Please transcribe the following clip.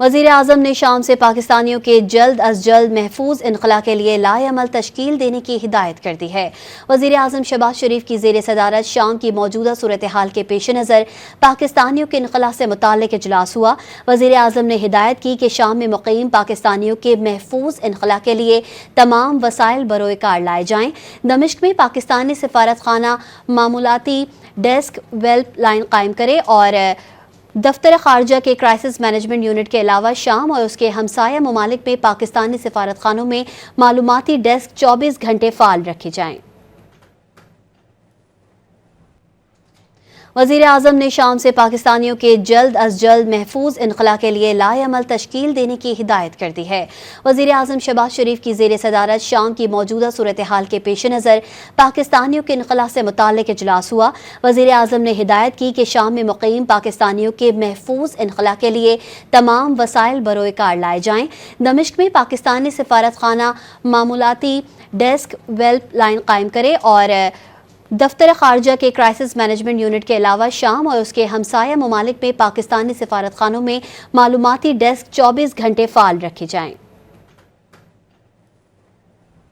وزیر اعظم نے شام سے پاکستانیوں کے جلد از جلد محفوظ انخلا کے لیے لائحہ عمل تشکیل دینے کی ہدایت کر دی ہے۔ وزیر اعظم شہباز شریف کی زیر صدارت شام کی موجودہ صورتحال کے پیش نظر پاکستانیوں کے انخلا سے متعلق اجلاس ہوا۔ وزیر اعظم نے ہدایت کی کہ شام میں مقیم پاکستانیوں کے محفوظ انخلا کے لیے تمام وسائل بروئے کار لائے جائیں۔ دمشق میں پاکستانی سفارت خانہ معمولاتی ڈیسک ہیلپ لائن قائم کرے اور دفتر خارجہ کے کرائسس مینجمنٹ یونٹ کے علاوہ شام اور اس کے ہمسایہ ممالک میں پاکستانی سفارت خانوں میں معلوماتی ڈیسک 24 گھنٹے فعال رکھے جائیں۔ وزیر اعظم نے شام سے پاکستانیوں کے جلد از جلد محفوظ انخلا کے لیے لائحہ عمل تشکیل دینے کی ہدایت کر دی ہے۔ وزیر اعظم شہباز شریف کی زیر صدارت شام کی موجودہ صورتحال کے پیش نظر پاکستانیوں کے انخلا سے متعلق اجلاس ہوا۔ وزیر اعظم نے ہدایت کی کہ شام میں مقیم پاکستانیوں کے محفوظ انخلا کے لیے تمام وسائل بروئے کار لائے جائیں۔ دمشق میں پاکستانی سفارت خانہ معمولاتی ڈیسک ہیلپ لائن قائم کرے اور دفتر خارجہ کے کرائسس مینجمنٹ یونٹ کے علاوہ شام اور اس کے ہمسایہ ممالک میں پاکستانی سفارت خانوں میں معلوماتی ڈیسک 24 گھنٹے فعال رکھے جائیں۔